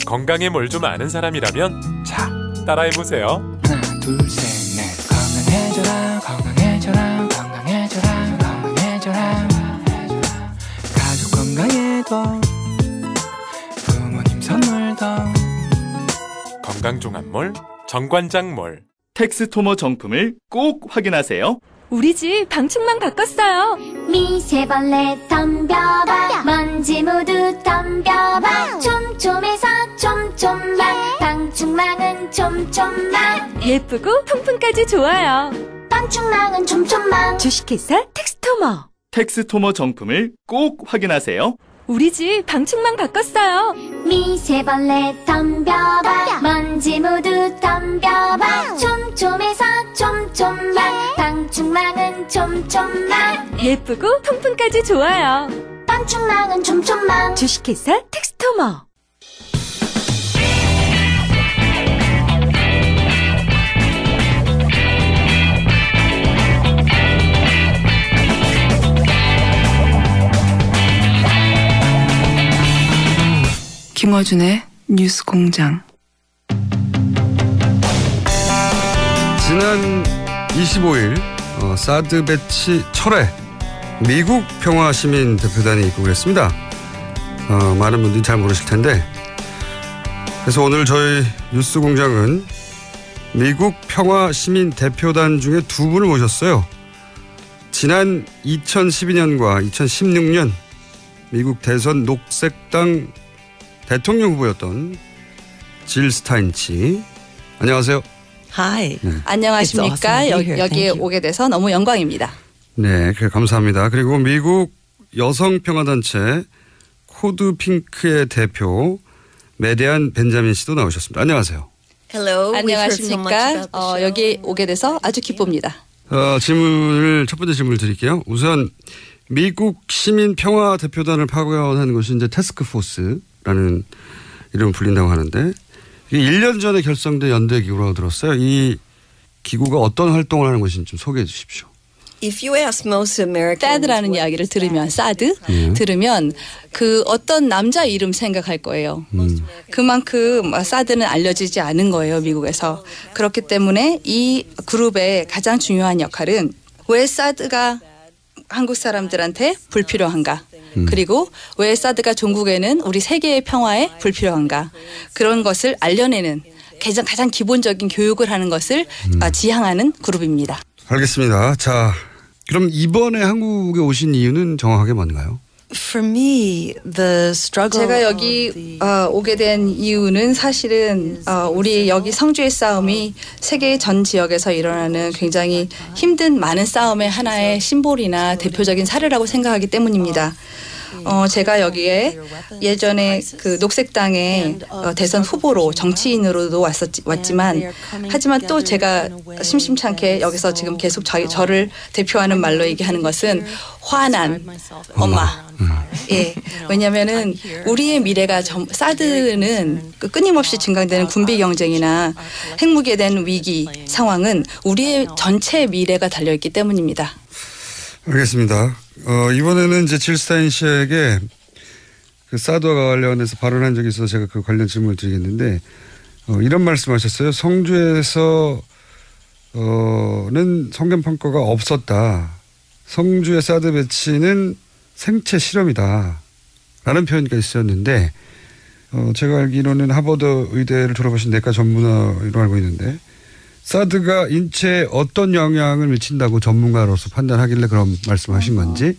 건강에 뭘 좀 아는 사람이라면 자, 따라해보세요. 하나 둘 셋 넷 건강해져라 건강해져라 건강해져라 건강해져라 가족 건강에도 부모님 선물도 건강종합몰 정관장몰. 텍스토머 정품을 꼭 확인하세요. 우리 집 방충망 바꿨어요. 미세벌레 덤벼봐 먼지 모두 덤벼봐 촘촘해서 촘촘만 방충망은 촘촘만 예쁘고 통풍까지 좋아요. 방충망은 촘촘만 주식회사 텍스토머. 텍스토머 정품을 꼭 확인하세요. 우리 집 방충망 바꿨어요. 미세벌레 덤벼봐 먼지 모두 덤벼봐 촘촘해서 촘촘만 방충망은 촘촘만 예쁘고 통풍까지 좋아요. 방충망은 촘촘만 주식회사 텍스토머. 김어준의 뉴스공장. 지난 25일 사드 배치 철회 미국 평화시민대표단이 입국을 했습니다. 많은 분들이 잘 모르실 텐데, 그래서 오늘 저희 뉴스공장은 미국 평화시민대표단 중에 두 분을 모셨어요. 지난 2012년과 2016년 미국 대선 녹색당 대통령 후보였던 질 스타인치. 안녕하세요. Hi. 네. 안녕하십니까. 여기에 오게 돼서 너무 영광입니다. 네, 감사합니다. 그리고 미국 여성평화단체 코드 핑크의 대표 메데안 벤자민 씨도 나오셨습니다. 안녕하세요. Hello. 안녕하십니까. 여기 오게 돼서 아주 기쁩니다. 첫 번째 질문을 드릴게요. 우선 미국 시민평화대표단을 파견한 것이 이제 태스크포스라는 이름을 불린다고 하는데, 이게 1년 전에 결성된 연대기구라고 들었어요. 이 기구가 어떤 활동을 하는 것인지 좀 소개해 주십시오. 사드라는 이야기를 들으면 들으면 그 어떤 남자 이름 생각할 거예요. 그만큼 사드는 알려지지 않은 거예요, 미국에서. 그렇기 때문에 이 그룹의 가장 중요한 역할은 왜 사드가 한국 사람들한테 불필요한가? 그리고 왜 사드가 종국에는 우리 세계의 평화에 불필요한가? 그런 것을 알려내는 가장 기본적인 교육을 하는 것을 지향하는 그룹입니다. 알겠습니다. 자, 그럼 이번에 한국에 오신 이유는 정확하게 뭔가요? 제가 여기 오게 된 이유는 사실은 우리 여기 성주의 싸움이 세계 전 지역에서 일어나는 굉장히 힘든 많은 싸움의 하나의 심볼이나 대표적인 사례라고 생각하기 때문입니다. 제가 여기에 예전에 그 녹색당의 대선 후보로 정치인으로도 왔지만 하지만 또 제가 심심찮게 여기서 지금 계속 저를 대표하는 말로 얘기하는 것은 화난 엄마. 예, 왜냐하면은 우리의 미래가 사드는 끊임없이 증강되는 군비 경쟁이나 핵무기에 대한 위기 상황은 우리의 전체 미래가 달려있기 때문입니다. 알겠습니다. 이번에는 이제 질 스타인 씨에게 그 사드와 관련해서 발언한 적이 있어서 제가 그 관련 질문을 드리겠는데, 이런 말씀하셨어요. 성주에서는 성견평가가 없었다. 성주의 사드 배치는 생체 실험이다. 라는 표현이 있었는데, 제가 알기로는 하버드 의대를 졸업하신 내과 전문의로 알고 있는데, 사드가 인체에 어떤 영향을 미친다고 전문가로서 판단하길래 그런 말씀하신 건지?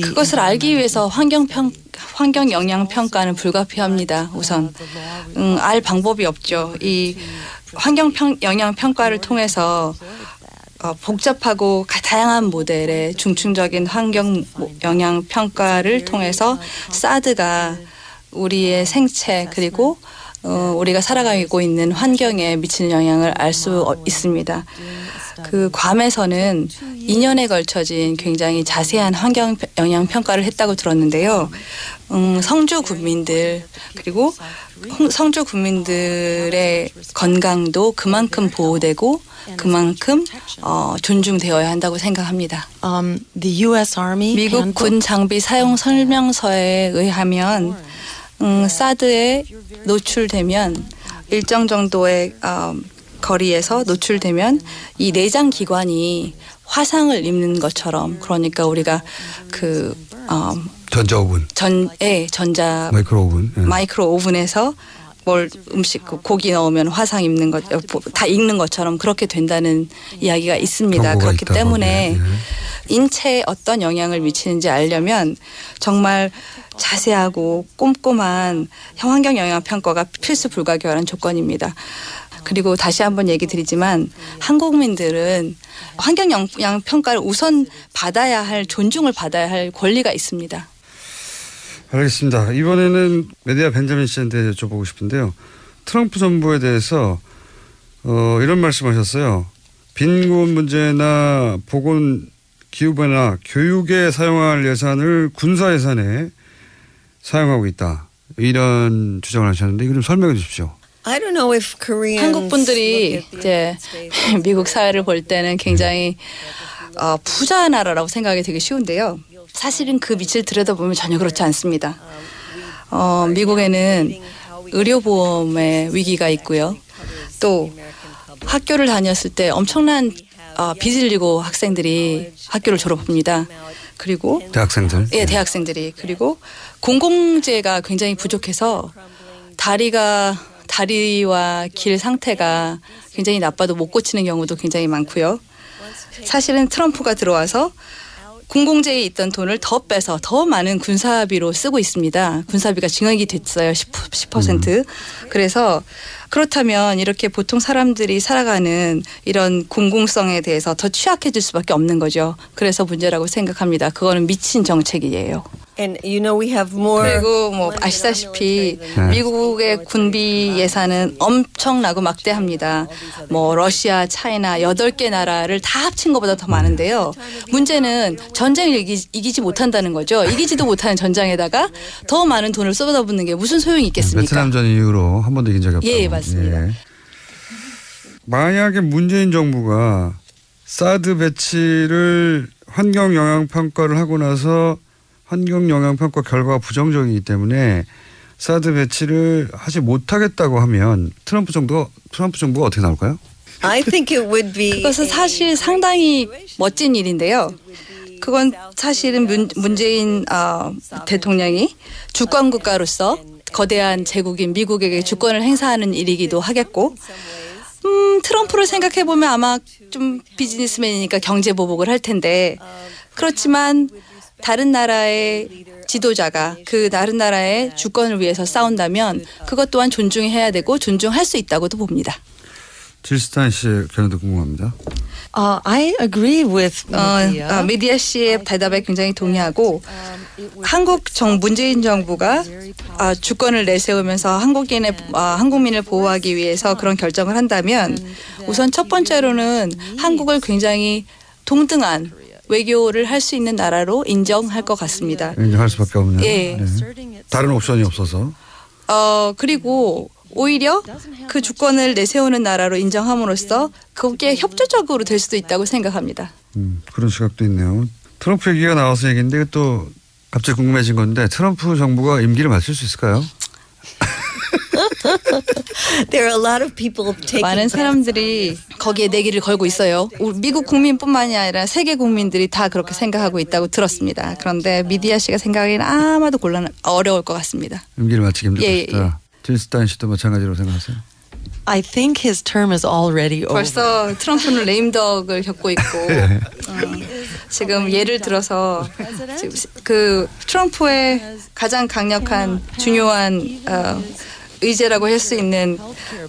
그것을 알기 위해서 환경 영향 평가는 불가피합니다. 우선 알 방법이 없죠. 이 환경 영향 평가를 통해서 복잡하고 다양한 모델의 중층적인 환경 영향 평가를 통해서 사드가 우리의 생체 그리고 우리가 살아가고 있는 환경에 미치는 영향을 알 수 있습니다. 그 괌에서는 2년에 걸쳐진 굉장히 자세한 환경 영향 평가를 했다고 들었는데요. 성주 군민들 그리고 성주 군민들의 건강도 그만큼 보호되고 그만큼 존중되어야 한다고 생각합니다. 미국 군 장비 사용 설명서에 의하면 사드에 노출되면 일정 정도의 거리에서 노출되면 이 내장 기관이 화상을 입는 것처럼 그러니까 우리가 그 전자오븐 전자 마이크로 오븐 마이크로 오븐에서 뭘 음식 고기 넣으면 화상 입는 것 다 익는 것처럼 그렇게 된다는 이야기가 있습니다. 그렇기 때문에 인체에 어떤 영향을 미치는지 알려면 정말 자세하고 꼼꼼한 환경 영향 평가가 필수 불가결한 조건입니다. 그리고 다시 한번 얘기 드리지만 한국민들은 환경 영향 평가를 우선 받아야 할 존중을 받아야 할 권리가 있습니다. 알겠습니다. 이번에는 메디아 벤자민 씨한테 여쭤보고 싶은데요. 트럼프 정부에 대해서 이런 말씀하셨어요. 빈곤 문제나 보건 기후변화 교육에 사용할 예산을 군사 예산에 사용하고 있다. 이런 주장을 하셨는데 이거 좀 설명해 주십시오. 한국 분들이 이제 미국 사회를 볼 때는 굉장히 부자 나라라고 생각이 되게 쉬운데요. 사실은 그 밑을 들여다보면 전혀 그렇지 않습니다. 미국에는 의료보험의 위기가 있고요. 또 학교를 다녔을 때 엄청난 빚을 지고 학생들이 학교를 졸업합니다. 그리고 대학생들? 예, 대학생들이. 그리고 공공재가 굉장히 부족해서 다리와 길 상태가 굉장히 나빠도 못 고치는 경우도 굉장히 많고요. 사실은 트럼프가 들어와서 공공재에 있던 돈을 더 빼서 더 많은 군사비로 쓰고 있습니다. 군사비가 증액이 됐어요. 10%. 그래서 그렇다면 이렇게 보통 사람들이 살아가는 이런 공공성에 대해서 더 취약해질 수밖에 없는 거죠. 그래서 문제라고 생각합니다. 그거는 미친 정책이에요. 그리고 뭐 아시다시피 미국의 군비 예산은 엄청나고 막대합니다. 뭐 러시아, 차이나 8개 나라를 다 합친 것보다 더 많은데요. 문제는 전쟁을 이기지 못한다는 거죠. 이기지도 못하는 전장에다가 더 많은 돈을 쏟아붓는 게 무슨 소용이 있겠습니까? 베트남전 이후로 한 번도 이긴 적이 없다고. 예, 맞습니다. 예. 만약에 문재인 정부가 사드 배치를 환경 영향 평가를 하고 나서 환경 영향 평가 결과가 부정적이기 때문에 사드 배치를 하지 못하겠다고 하면 트럼프 정부가 어떻게 나올까요? 그것은 사실 상당히 멋진 일인데요. 그건 사실은 문재인 대통령이 주권 국가로서 거대한 제국인 미국에게 주권을 행사하는 일이기도 하겠고 트럼프를 생각해 보면 아마 좀 비즈니스맨이니까 경제 보복을 할 텐데 그렇지만 다른 나라의 지도자가 그 다른 나라의 주권을 위해서 싸운다면 그것 또한 존중해야 되고 존중할 수 있다고도 봅니다. 질스탄 씨의 견해도 궁금합니다. I agree with 미디아 씨의 대답에 굉장히 동의하고 문재인 정부가 주권을 내세우면서 한국민을 보호하기 위해서 그런 결정을 한다면 우선 첫 번째로는 한국을 굉장히 동등한 외교를 할 수 있는 나라로 인정할 것 같습니다. 인정할 수밖에 없네요. 예. 네. 다른 옵션이 없어서. 그리고 오히려 그 주권을 내세우는 나라로 인정함으로써 거기에 협조적으로 될 수도 있다고 생각합니다. 그런 시각도 있네요. 트럼프 얘기가 나와서 얘기인데 또 갑자기 궁금해진 건데 트럼프 정부가 임기를 마칠 수 있을까요? 많은 사람들이 거기에 내기를 걸고 있어요. 미국 국민뿐만이 아니라 세계 국민들이 다 그렇게 생각하고 있다고 들었습니다. 그런데 미디아 씨가 생각하기에는 아마도 어려울 것 같습니다. 임기를 마치기 힘들 것이다. 질스탄 씨도 마찬가지로 생각하세요? I think his term is already over. 벌써 트럼프는 레임덕을 겪고 있고 지금 예를 들어서 그 트럼프의 가장 강력한 중요한 의제라고 할 수 있는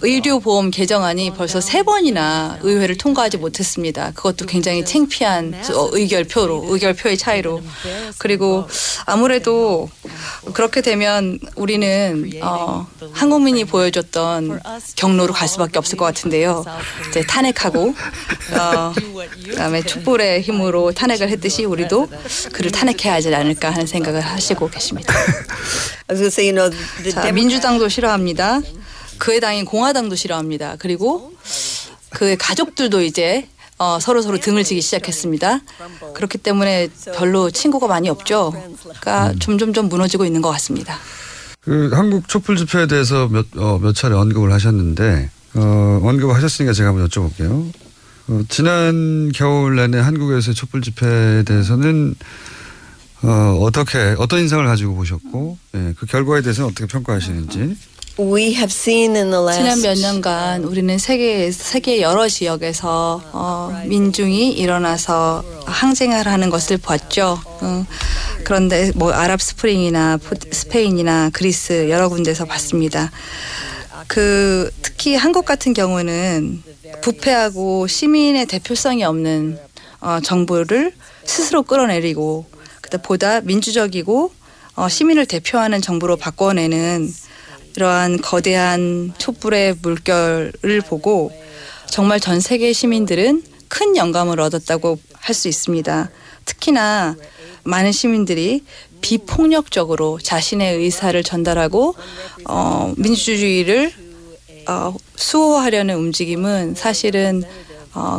의료보험 개정안이 벌써 3번이나 의회를 통과하지 못했습니다. 그것도 굉장히 창피한 의결표의 차이로. 그리고 아무래도 그렇게 되면 우리는 한국민이 보여줬던 경로로 갈 수밖에 없을 것 같은데요. 이제 탄핵하고 그다음에 촛불의 힘으로 탄핵을 했듯이 우리도 그를 탄핵해야 하지 않을까 하는 생각을 하시고 계십니다. 자, 민주당도 싫어합니다. 그의 당인 공화당도 싫어합니다. 그리고 그의 가족들도 이제 서로 등을 지기 시작했습니다. 그렇기 때문에 별로 친구가 많이 없죠. 그러니까 점점 무너지고 있는 것 같습니다. 그 한국 촛불 집회에 대해서 몇 차례 언급을 하셨는데 언급을 하셨으니까 제가 한번 여쭤볼게요. 지난 겨울 내내 한국에서의 촛불 집회에 대해서는 어떤 인상을 가지고 보셨고 그 결과에 대해서는 어떻게 평가하시는지. We have seen in the last 지난 몇 년간 우리는 세계 여러 지역에서 민중이 일어나서 항쟁을 하는 것을 봤죠. 그런데 뭐 아랍 스프링이나 스페인이나 그리스 여러 군데서 봤습니다. 특히 한국 같은 경우는 부패하고 시민의 대표성이 없는 정부를 스스로 끌어내리고 보다 민주적이고 시민을 대표하는 정부로 바꿔내는 이러한 거대한 촛불의 물결을 보고 정말 전 세계 시민들은 큰 영감을 얻었다고 할 수 있습니다. 특히나 많은 시민들이 비폭력적으로 자신의 의사를 전달하고 민주주의를 수호하려는 움직임은 사실은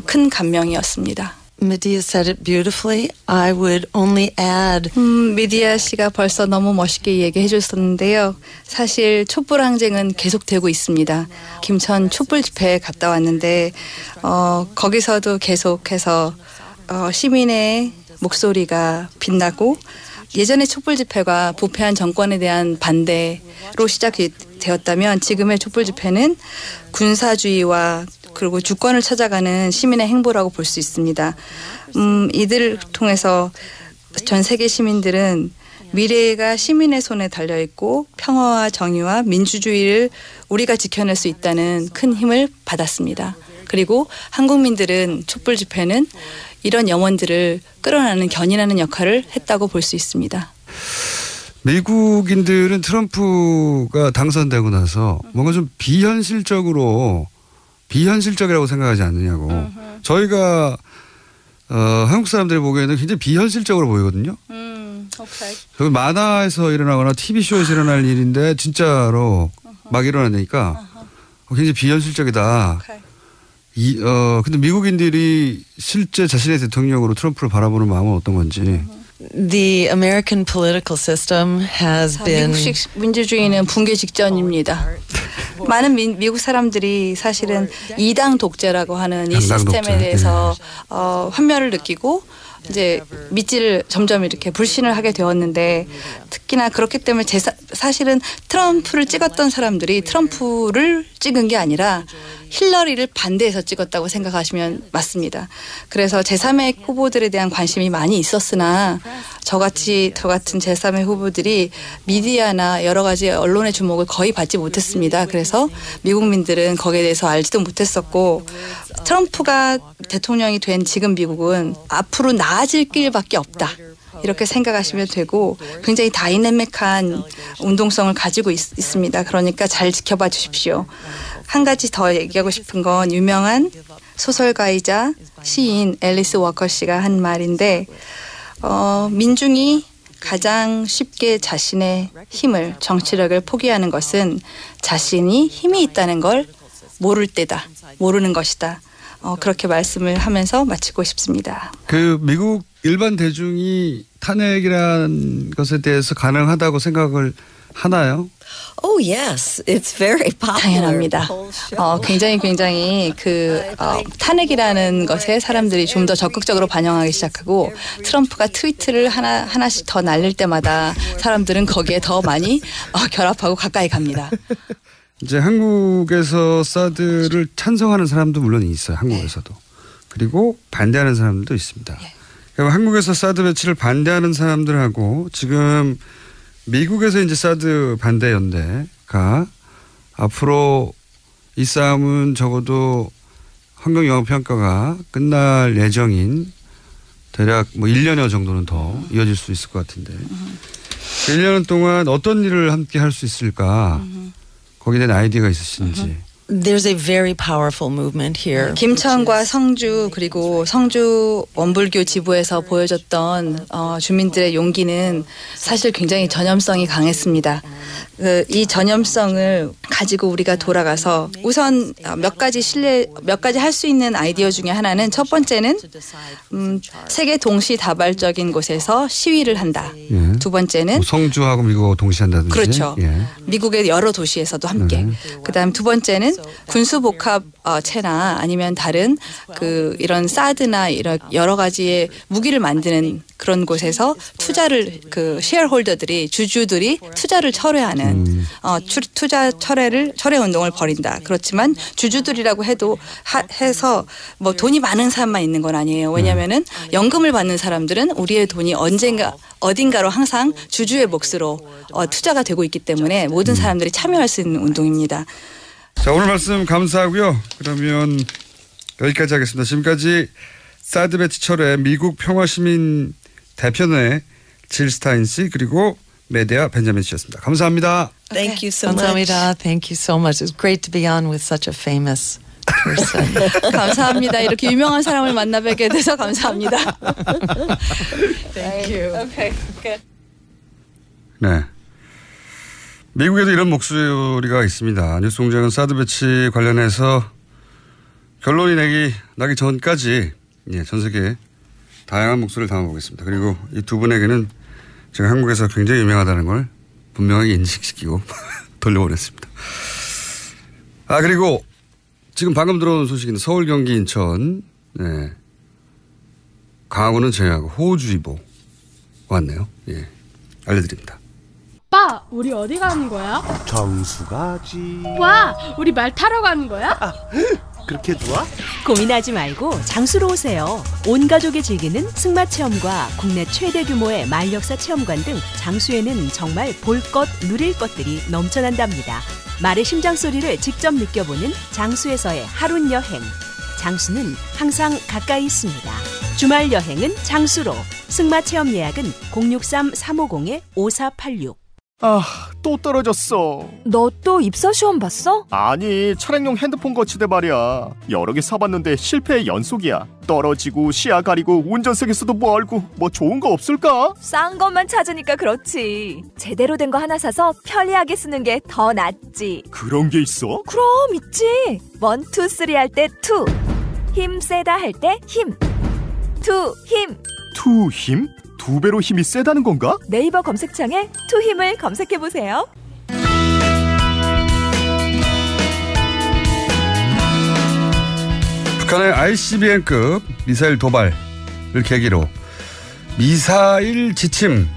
큰 감명이었습니다. Medea said it beautifully. I would only add. 미디아 씨가 벌써 너무 멋있게 얘기해 주셨는데요. 사실 촛불 항쟁은 계속되고 있습니다. 김천 촛불 집회에 갔다 왔는데 거기서도 계속해서 시민의 목소리가 빛나고 예전의 촛불 집회가 부패한 정권에 대한 반대로 시작이 되었다면 지금의 촛불 집회는 군사주의와 그리고 주권을 찾아가는 시민의 행보라고 볼 수 있습니다. 이들을 통해서 전 세계 시민들은 미래가 시민의 손에 달려있고 평화와 정의와 민주주의를 우리가 지켜낼 수 있다는 큰 힘을 받았습니다. 그리고 한국민들은 촛불 집회는 이런 영혼들을 끌어내는 견인하는 역할을 했다고 볼 수 있습니다. 미국인들은 트럼프가 당선되고 나서 뭔가 좀 비현실적이라고 생각하지 않느냐고. 저희가 한국 사람들이 보기에는 굉장히 비현실적으로 보이거든요. 그 만화에서 일어나거나 TV쇼에서 일어날 일인데 진짜로 막 일어나니까 굉장히 비현실적이다. 근데 미국인들이 실제 자신의 대통령으로 트럼프를 바라보는 마음은 어떤 건지. The American political system has been. 미국식 민주주의는 붕괴 직전입니다. 많은 미국 사람들이 사실은 이당 독재라고 하는 이 시스템에 대해서 환멸을 느끼고 이제 믿지를 점점 이렇게 불신을 하게 되었는데 특히나 그렇기 때문에 사실은 트럼프를 찍었던 사람들이 트럼프를 찍은 게 아니라 힐러리를 반대해서 찍었다고 생각하시면 맞습니다. 그래서 제3의 후보들에 대한 관심이 많이 있었으나 저 같은 제3의 후보들이 미디어나 여러 가지 언론의 주목을 거의 받지 못했습니다. 그래서 미국민들은 거기에 대해서 알지도 못했었고 트럼프가 대통령이 된 지금 미국은 앞으로 나아질 길밖에 없다. 이렇게 생각하시면 되고 굉장히 다이내믹한 운동성을 가지고 있습니다. 그러니까 잘 지켜봐 주십시오. 한 가지 더 얘기하고 싶은 건 유명한 소설가이자 시인 앨리스 워커 씨가 한 말인데 민중이 가장 쉽게 자신의 힘을 정치력을 포기하는 것은 자신이 힘이 있다는 걸 모르는 것이다. 그렇게 말씀을 하면서 마치고 싶습니다. 그 미국 일반 대중이 탄핵이라는 것에 대해서 가능하다고 생각을 하나요? Oh yes, it's very popular. 당연합니다. 굉장히 탄핵이라는 것에 사람들이 좀 더 적극적으로 반영하기 시작하고 트럼프가 트위트를 하나씩 더 날릴 때마다 사람들은 거기에 더 많이 결합하고 가까이 갑니다. 이제 한국에서 사드를 찬성하는 사람도 물론 있어요. 한국에서도. 그리고 반대하는 사람들도 있습니다. 그러니까 한국에서 사드 배치를 반대하는 사람들하고 지금 미국에서 이제 사드 반대 연대가 앞으로 이 싸움은 적어도 환경영향평가가 끝날 예정인 대략 뭐 1년여 정도는 더 이어질 수 있을 것 같은데 1년 동안 어떤 일을 함께 할 수 있을까 거기에 대한 아이디어가 있으신지. There's a very powerful movement here. 김천과 성주 그리고 성주 원불교 지부에서 보여줬던 주민들의 용기는 사실 굉장히 전염성이 강했습니다. 이 전염성을 가지고 우리가 돌아가서 우선 몇 가지 할 수 있는 아이디어 중에 하나는 첫 번째는 세계 동시다발적인 곳에서 시위를 한다. 예. 두 번째는 뭐 성주하고 미국하고 동시에 한다든지. 그렇죠. 예. 미국의 여러 도시에서도 함께. 그다음 두 번째는 군수복합체나 아니면 다른 이런 사드나 이런 여러 가지의 무기를 만드는 그런 곳에서 투자를 셰어홀더들이 주주들이 투자를 철회하는 투자 철회 운동을 벌인다. 그렇지만 주주들이라고 해서 뭐 돈이 많은 사람만 있는 건 아니에요. 왜냐하면은 연금을 받는 사람들은 우리의 돈이 어딘가로 항상 주주의 몫으로 투자가 되고 있기 때문에 모든 사람들이 참여할 수 있는 운동입니다. 자, 오늘 말씀 감사하고요. 그러면 여기까지 하겠습니다. 지금까지 사드 배치 철회 미국 평화시민 대표회 질 스타인 씨 그리고 메데아 벤자민 씨였습니다. 감사합니다. Thank you so much. 감사합니다. Thank you so much. It's great to be on with such a famous person. 감사합니다. 이렇게 유명한 사람을 만나 뵙게 돼서 감사합니다. Thank you. Okay, good. 네. 미국에도 이런 목소리가 있습니다. 뉴스공장은 사드 배치 관련해서 결론이 나기 전까지 전 세계에 다양한 목소리를 담아보겠습니다. 그리고 이 두 분에게는 제가 한국에서 굉장히 유명하다는 걸 분명하게 인식시키고 돌려보냈습니다. 그리고 지금 방금 들어온 소식인데 서울, 경기, 인천, 강원은 제외하고 호우주의보 왔네요. 예, 알려드립니다. 오빠, 우리 어디 가는 거야? 정수 가지. 와, 우리 말 타러 가는 거야? 그렇게 좋아? 고민하지 말고 장수로 오세요. 온 가족이 즐기는 승마 체험과 국내 최대 규모의 말역사 체험관 등 장수에는 정말 볼 것, 누릴 것들이 넘쳐난답니다. 말의 심장 소리를 직접 느껴보는 장수에서의 하룬 여행. 장수는 항상 가까이 있습니다. 주말 여행은 장수로. 승마 체험 예약은 063-350-5486. 또 떨어졌어. 너 또 입사 시험 봤어? 아니, 차량용 핸드폰 거치대 말이야. 여러 개 사봤는데 실패의 연속이야. 떨어지고 시야 가리고 운전석에서도 멀고 뭐 좋은 거 없을까? 싼 것만 찾으니까 그렇지. 제대로 된 거 하나 사서 편리하게 쓰는 게 더 낫지. 그런 게 있어? 그럼 있지. 1, 2, 3 할 때 2. 힘 세다 할 때 힘. 2 힘. 2 힘? 2배로 힘이 세다는 건가? 네이버 검색창에 2 힘을 검색해보세요. 북한의 ICBM급 미사일 도발을 계기로 미사일 지침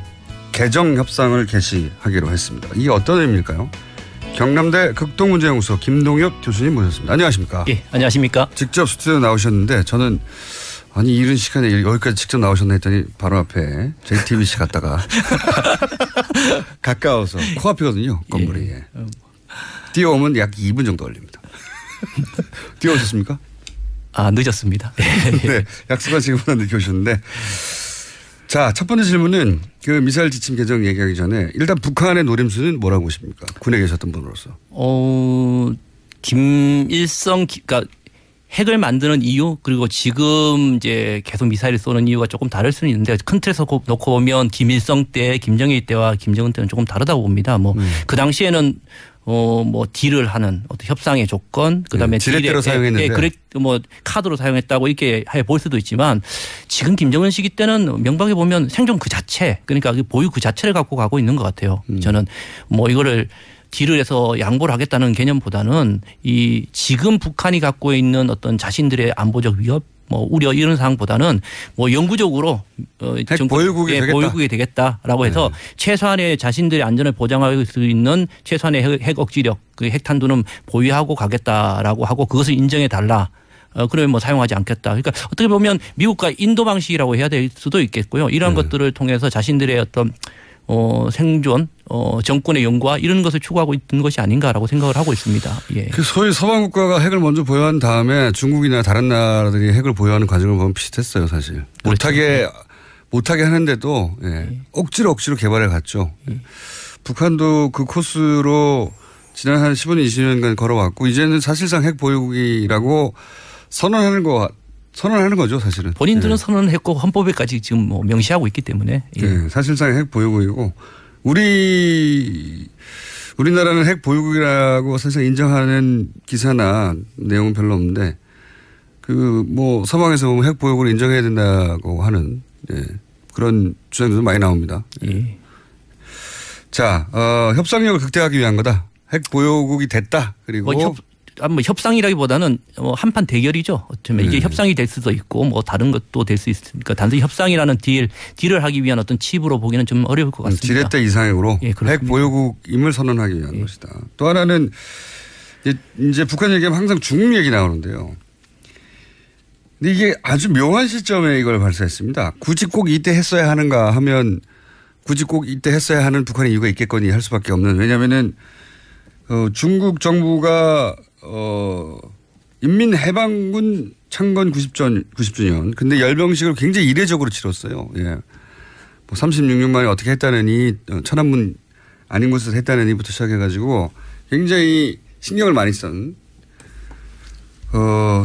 개정 협상을 개시하기로 했습니다. 이게 어떤 의미일까요? 경남대 극동문제연구소 김동엽 교수님 모셨습니다. 안녕하십니까? 예, 안녕하십니까? 직접 스튜디오 나오셨는데 저는 아니 이런 시간에 여기까지 직접 나오셨나 했더니 바로 앞에 JTBC 갔다가 가까워서 코앞이거든요. 건물이. 예. 뛰어오면 약 2분 정도 걸립니다. 뛰어오셨습니까? 늦었습니다. 네, 약속한 시간보다 늦게 오셨는데 자, 첫 번째 질문은 그 미사일 지침 개정 얘기하기 전에 일단 북한의 노림수는 뭐라고 보십니까? 군에 계셨던 분으로서. 김일성 그러니까 핵을 만드는 이유 그리고 지금 이제 계속 미사일을 쏘는 이유가 조금 다를 수는 있는데 큰 틀에서 놓고 보면 김일성 때, 김정일 때와 김정은 때는 조금 다르다고 봅니다. 그 당시에는 딜을 하는 어떤 협상의 조건, 그다음에 지렛대로 사용했는데, 카드로 사용했다고 이렇게 볼 수도 있지만 지금 김정은 시기 때는 명백히 보면 생존 그 자체, 그러니까 보유 그 자체를 갖고 가고 있는 것 같아요. 저는 이거를 딜을 해서 양보를 하겠다는 개념보다는 이 지금 북한이 갖고 있는 어떤 자신들의 안보적 위협, 우려 이런 상황보다는 영구적으로 보유국이 되겠다라고 해서 최소한의 자신들의 안전을 보장할 수 있는 최소한의 핵 억지력, 그 핵탄두는 보유하고 가겠다라고 하고 그것을 인정해 달라. 그러면 사용하지 않겠다. 그러니까 어떻게 보면 미국과 인도 방식이라고 해야 될 수도 있겠고요. 이런 것들을 통해서 자신들의 어떤 생존, 정권의 영과 이런 것을 추구하고 있는 것이 아닌가라고 생각을 하고 있습니다. 예. 그 소위 서방 국가가 핵을 먼저 보유한 다음에 중국이나 다른 나라들이 핵을 보유하는 과정을 보면 비슷했어요, 사실. 그렇죠. 못하게 하는데도 예. 억지로 개발해 갔죠. 예. 북한도 그 코스로 지난 한 15년, 20년간 걸어왔고 이제는 사실상 핵 보유국이라고 선언하는 거죠, 사실은. 본인들은 예. 선언했고 헌법에까지 지금 뭐 명시하고 있기 때문에. 예. 예. 사실상 핵 보유국이고 우리나라는 핵 보유국이라고 사실 인정하는 기사나 내용은 별로 없는데 그 뭐 서방에서 보면 핵 보유국을 인정해야 된다고 하는 예. 그런 주장들도 많이 나옵니다. 예. 자, 협상력을 극대화하기 위한 거다. 핵 보유국이 됐다. 그리고 협상이라기보다는 한판 대결이죠. 어쩌면 이게 협상이 될 수도 있고 뭐 다른 것도 될 수 있으니까 단순히 협상이라는 딜을 하기 위한 어떤 칩으로 보기는 좀 어려울 것 같습니다. 지렛대 이상으로 예, 핵 보유국임을 선언하기 위한 것이다. 또 하나는 이제 북한 얘기하면 항상 중국 얘기 나오는데요. 근데 이게 아주 묘한 시점에 이걸 발사했습니다. 굳이 꼭 이때 했어야 하는가 하면 굳이 꼭 이때 했어야 하는 북한의 이유가 있겠거니 할 수밖에 없는. 왜냐하면은 중국 정부가 인민해방군 창건 90주년. 근데 열병식을 굉장히 이례적으로 치렀어요. 예. 뭐 36년 만에 어떻게 했다느니 천안문 아닌 곳에서 했다느니부터 시작해가지고 굉장히 신경을 많이 쓴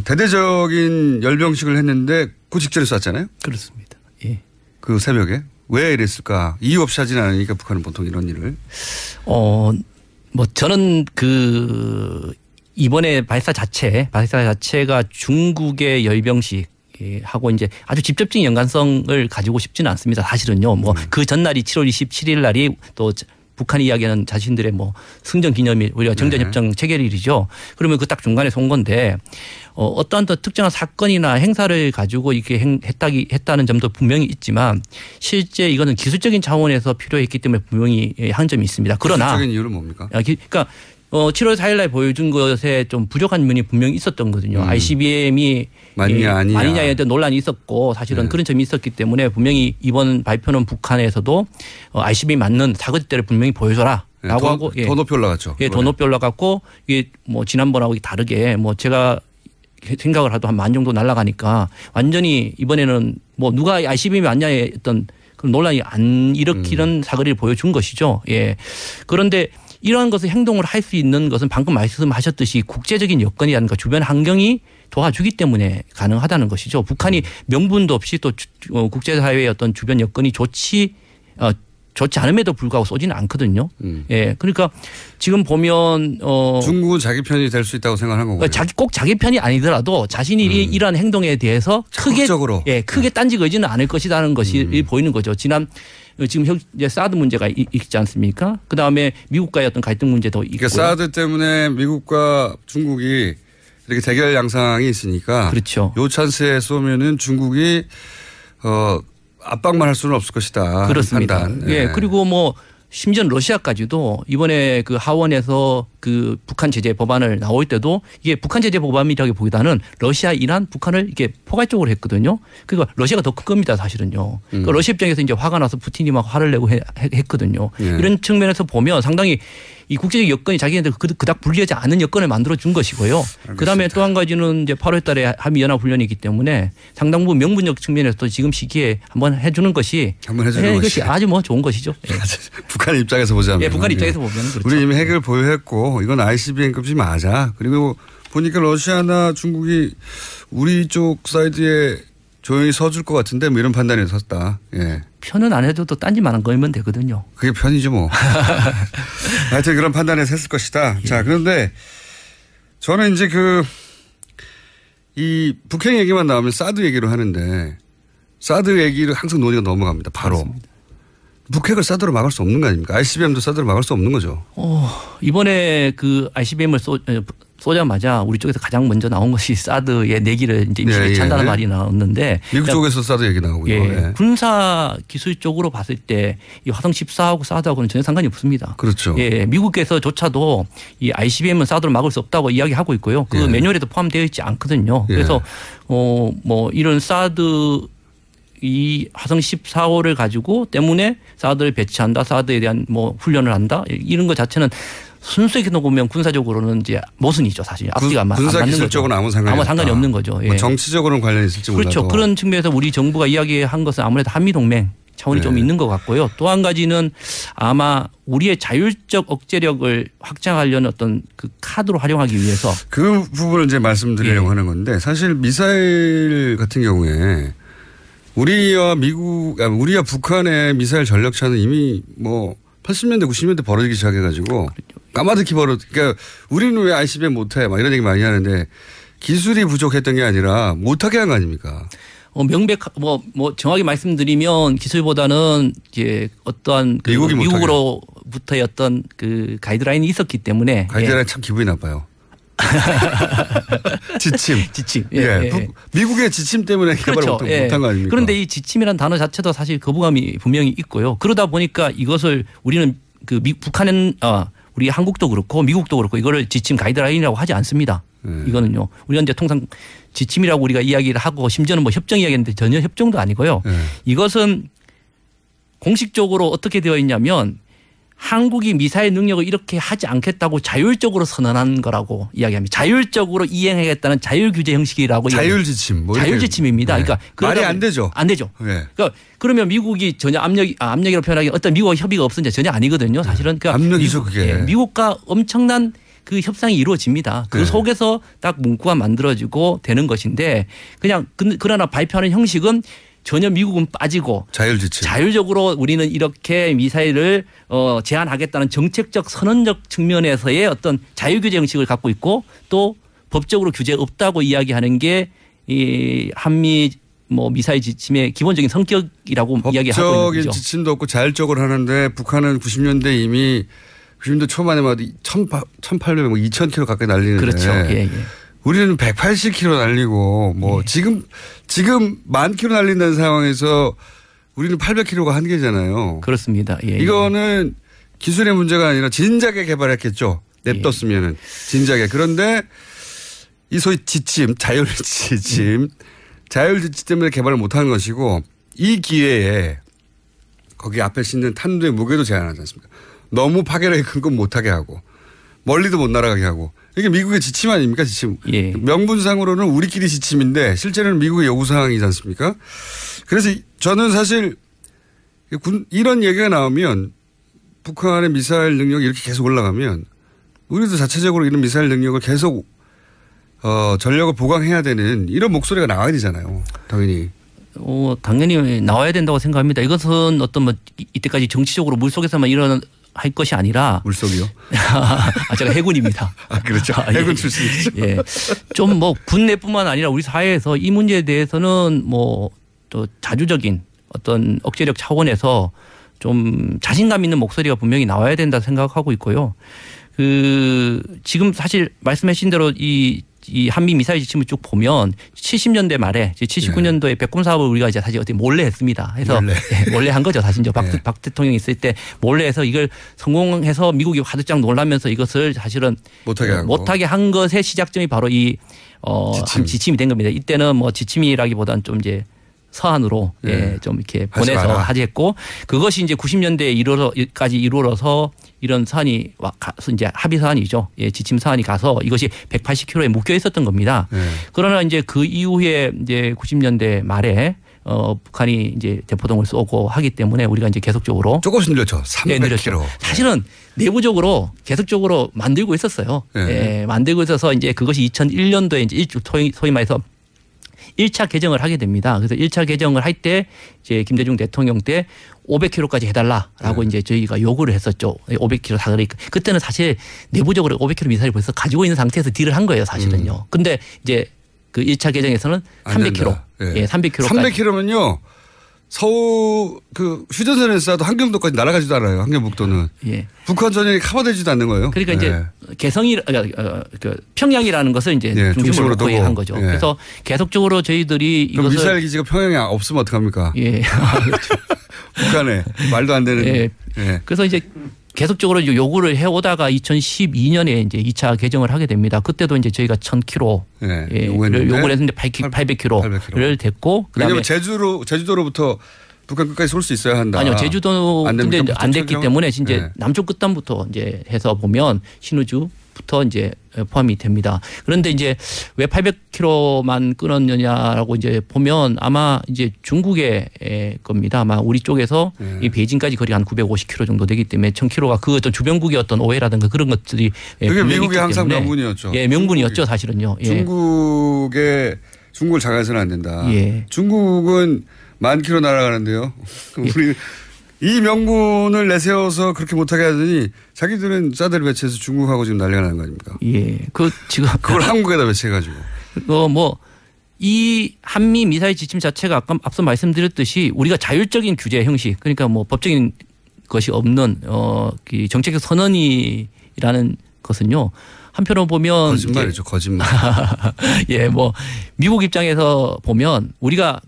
대대적인 열병식을 했는데 그 직전에 쐈잖아요. 그렇습니다. 예. 그 새벽에. 왜 이랬을까? 이유 없이 하진 않으니까 북한은 보통 이런 일을. 뭐 저는 이번에 발사 자체가 중국의 열병식 하고 이제 아주 직접적인 연관성을 가지고 싶지는 않습니다. 사실은요. 뭐 그 전날이 7월 27일 날이 또 북한이 이야기하는 자신들의 뭐 승전 기념일, 우리가 정전협정 체결일이죠. 그러면 그 딱 중간에 쏜 건데 어떠한 더 특정한 사건이나 행사를 가지고 이렇게 했다는 점도 분명히 있지만 실제 이거는 기술적인 차원에서 필요했기 때문에 분명히 한점이 있습니다. 그러나 기술적인 이유는 뭡니까? 그러니까 7월 4일 날 보여준 것에 좀 부족한 면이 분명히 있었던 거거든요. ICBM이 맞냐 아니냐에 대한 논란이 있었고 사실은 그런 점이 있었기 때문에 분명히 이번 발표는 북한에서도 ICBM 맞는 사거리대를 분명히 보여줘라. 라고 하고 더 높이 올라갔죠. 예, 더 높이 올라갔고 이게 뭐 지난번하고 다르게 뭐 제가 생각을 해도 한 10,000 정도 날아가니까 완전히 이번에는 뭐 누가 ICBM이 맞냐에 어떤 그런 논란이 안 일으키는 사거리를 보여준 것이죠. 예. 그런데 이러한 것을 행동을 할 수 있는 것은 방금 말씀하셨듯이 국제적인 여건이라든가 주변 환경이 도와주기 때문에 가능하다는 것이죠. 북한이 명분도 없이 또 국제사회의 어떤 주변 여건이 좋지 않음에도 불구하고 쏘지는 않거든요. 예. 그러니까 지금 보면 중국은 자기 편이 될 수 있다고 생각하는 거고요. 꼭 자기 편이 아니더라도 자신이 이러한 행동에 대해서 크게 딴지 의지는 않을 것이라는 것이 보이는 거죠. 지금 이제 사드 문제가 있지 않습니까? 그 다음에 미국과의 어떤 갈등 문제도 있고. 그러니까 사드 때문에 미국과 중국이 이렇게 대결 양상이 있으니까. 그렇죠. 요 찬스에 쏘면은 중국이 압박만 할 수는 없을 것이다. 그렇습니다. 판단. 예. 그리고 뭐 심지어 러시아까지도 이번에 그 하원에서 그 북한 제재 법안을 나올 때도 이게 북한 제재 법안이라고 보기보다는 러시아, 이란, 북한을 이렇게 포괄적으로 했거든요. 그러니까 러시아가 더 큰 겁니다, 사실은요. 그러니까 러시아 입장에서 이제 화가 나서 푸틴이 막 화를 내고 했거든요. 예. 이런 측면에서 보면 상당히 이 국제적 여건이 자기네들 그닥 불리하지 않은 여건을 만들어 준 것이고요. 그다음에 또 한 가지는 이제 8월 달에 한미 연합 훈련이기 때문에 상당 부분 명분적 측면에서도 지금 시기에 한번 해주는 것이 이것이 아주 뭐 좋은 것이죠. 예. 북한 입장에서 보자면. 예, 북한 입장에서 보면 그렇죠. 우리 이미 핵을 보유했고 이건 ICBM급이 맞아. 그리고 보니까 러시아나 중국이 우리 쪽 사이드에 조용히 서줄 것 같은데 뭐 이런 판단에 섰다. 예. 편은 안 해도 또 딴지만 걸면 되거든요. 그게 편이죠 뭐. 하여튼 그런 판단에 섰을 것이다. 예. 자, 그런데 저는 이제 이 북핵 얘기만 나오면 사드 얘기로 하는데 사드 얘기를 항상 논의가 넘어갑니다. 바로. 그렇습니다. 북핵을 사드로 막을 수 없는 거 아닙니까? ICBM도 사드로 막을 수 없는 거죠. 이번에 그 ICBM을 쏘자마자 우리 쪽에서 가장 먼저 나온 것이 사드의 내기를 이제 임시에 찬다는 말이 나왔는데. 미국 쪽에서 사드 얘기 나오고요. 예. 군사 기술 쪽으로 봤을 때 이 화성 14하고 사드하고는 전혀 상관이 없습니다. 그렇죠. 예. 미국에서조차도 이 ICBM은 사드로 막을 수 없다고 이야기하고 있고요. 그 매뉴얼에도 포함되어 있지 않거든요. 그래서 뭐 이런 사드 이 화성 14호를 가지고 때문에 사드를 배치한다, 사드에 대한 뭐 훈련을 한다 이런 것 자체는 순수하게 보면 군사적으로는 이제 모순이죠 사실. 앞뒤가 안 맞는 거죠. 군사 기술적으로는 아무 상관이 없는 거죠. 예. 뭐 정치적으로는 관련이 있을지 몰라도. 그렇죠. 그런 측면에서 우리 정부가 이야기한 것은 아무래도 한미동맹 차원이 좀 있는 것 같고요. 또 한 가지는 아마 우리의 자율적 억제력을 확장하려는 어떤 그 카드로 활용하기 위해서 그 부분을 이제 말씀드리려고 하는 건데 사실 미사일 같은 경우에 우리와 북한의 미사일 전력차는 이미 뭐 80년대 90년대 벌어지기 시작해가지고 까마득히 그러니까 우리는 왜 ICBM 못해 막 이런 얘기 많이 하는데 기술이 부족했던 게 아니라 못하게 한 거 아닙니까? 정확히 말씀드리면 기술보다는 이제 어떠한 그 미국으로부터의 어떤 그 가이드라인이 있었기 때문에. 가이드라인 참 기분이 나빠요. 지침. 미국의 지침 때문에 개발을 못한 거 아닙니까? 그런데 이 지침이라는 단어 자체도 사실 거부감이 분명히 있고요. 그러다 보니까 이것을 우리는 북한은 우리 한국도 그렇고 미국도 그렇고 이거를 지침 가이드라인이라고 하지 않습니다. 이거는요. 우리가 이제 통상 지침이라고 우리가 이야기를 하고 심지어는 뭐 협정 이야기했는데 전혀 협정도 아니고요. 이것은 공식적으로 어떻게 되어 있냐면 한국이 미사일 능력을 이렇게 하지 않겠다고 자율적으로 선언한 거라고 이야기합니다. 자율적으로 이행하겠다는 자율규제 형식이라고. 자율지침. 자율지침입니다. 네. 그러니까 말이 안 되죠. 안 되죠. 네. 그러니까 그러면 미국이 전혀 압력이라고 표현하기 어떤 미국과 협의가 없었는지 전혀 아니거든요. 사실은. 그러니까 압력이죠 그게. 미국과 엄청난 그 협상이 이루어집니다. 그 속에서 딱 문구가 만들어지고 되는 것인데 그냥 그러나 발표하는 형식은 전혀 미국은 빠지고 자율적으로 우리는 이렇게 미사일을 제한하겠다는 정책적 선언적 측면에서의 어떤 자유규제 형식을 갖고 있고 또 법적으로 규제 없다고 이야기하는 게 이 한미 미사일 지침의 기본적인 성격이라고 이야기하고 있는 거죠. 법적인 지침도 없고 자율적으로 하는데 북한은 90년대 이미 90년대 초반에 막 1,800, 2,000km 가까이 날리는데. 그렇죠. 예. 우리는 180km 날리고 지금 10,000km 날린다는 상황에서 우리는 800km가 한계잖아요. 그렇습니다. 이거는 기술의 문제가 아니라 진작에 개발했겠죠. 냅뒀으면은 진작에. 그런데 이 소위 지침, 자율지침 때문에 개발을 못한 것이고 이 기회에 거기 앞에 싣는 탄두의 무게도 제한하지 않습니까? 너무 파괴력이 큰 건 못하게 하고 멀리도 못 날아가게 하고 이게 미국의 지침 아닙니까? 지침. 명분상으로는 우리끼리 지침인데 실제로는 미국의 요구사항이지 않습니까? 그래서 저는 사실 이런 얘기가 나오면 북한의 미사일 능력이 이렇게 계속 올라가면 우리도 자체적으로 이런 미사일 능력을 계속 전력을 보강해야 되는 이런 목소리가 나와야 되잖아요. 당연히. 당연히 나와야 된다고 생각합니다. 이것은 어떤 이때까지 정치적으로 물속에서만 할 것이 아니라. 물속이요? 제가 해군입니다. 그렇죠. 해군 출신이죠. 좀 군내뿐만 아니라 우리 사회에서 이 문제에 대해서는 또 자주적인 어떤 억제력 차원에서 좀 자신감 있는 목소리가 분명히 나와야 된다 생각하고 있고요. 지금 사실 말씀하신 대로 이 한미 미사일 지침을 쭉 보면 70년대 말에 79년도에 백곰 사업을 우리가 이제 사실 어떻게 몰래 했습니다. 해서 몰래 한 거죠. 사실 박 대통령이 있을 때 몰래 해서 이걸 성공해서 미국이 화들짝 놀라면서 이것을 사실은 못하게 한 것의 시작점이 바로 이 지침이 된 겁니다. 이때는 지침이라기보다는 좀 이제 서한으로 좀 이렇게 보내서 하지했고 그것이 이제 90년대에 이루어서 이런 사안이 이제 합의 사안이죠. 지침 사안이 가서 이것이 180km에 묶여 있었던 겁니다. 그러나 이제 그 이후에 이제 90년대 말에 북한이 이제 대포동을 쏘고 하기 때문에 우리가 이제 계속적으로 조금씩 늘렸죠. 300km. 사실은 내부적으로 계속적으로 만들고 있었어요. 만들고 있어서 이제 그것이 2001년도에 이제 소위 말해서 1차 개정을 하게 됩니다. 그래서 1차 개정을 할 때 이제 김대중 대통령 때 500km까지 해달라라고 이제 저희가 요구를 했었죠. 500km 다 그러니까 그때는 사실 내부적으로 500km 미사일을 벌써 가지고 있는 상태에서 딜을 한 거예요, 사실은요. 근데 이제 그 1차 개정에서는 300km. 300km까지. 300km면요. 서울 휴전선에서 쏴도 한경도까지 날아가지도 않아요. 한경북도는. 북한 전역이 커버되지도 않는 거예요. 그러니까 이제 평양이라는 것을 이제 중심으로 놓고 한 거죠. 그래서 계속적으로 저희들이 이것을 미사일 기지가 평양에 없으면 어떡합니까? 북한에 말도 안 되는. 그래서 이제 계속적으로 요구를 해오다가 2012년에 이제 2차 개정을 하게 됩니다. 그때도 이제 저희가 1000km 네, 요구를 했는데 800km를 됐고. 왜냐하면 제주도로부터 북한 끝까지 쏠 수 있어야 한다. 아니요, 제주도 근데 안 됐기 때문에 이제 네. 남쪽 끝단부터 이제 해서 보면 신우주부터 이제 포함이 됩니다. 그런데 이제 왜 800km만 끊었느냐라고 이제 보면 아마 이제 중국의 겁니다. 아마 우리 쪽에서 이 베이징까지 거리가 한 950km 정도 되기 때문에 1000km가 그 어떤 주변국의 어떤 오해라든가 그런 것들이 그게 미국의 항상 명분이었죠. 예, 명분이었죠, 사실은요. 예. 중국을 장악해서는 안 된다. 예. 중국은 10,000km 날아가는데요. 우리 이 명분을 내세워서 그렇게 못하게 하더니 자기들은 사드를 배치해서 중국하고 지금 난리가 나는 거 아닙니까? 예. 지금 그걸 한국에다 배치해가지고. 이 한미 미사일 지침 자체가 아까 앞서 말씀드렸듯이 우리가 자율적인 규제 형식, 그러니까 뭐 법적인 것이 없는 정책적 선언이라는 것은요. 한편으로 보면 거짓말이죠, 거짓말. 예, 미국 입장에서 보면 우리가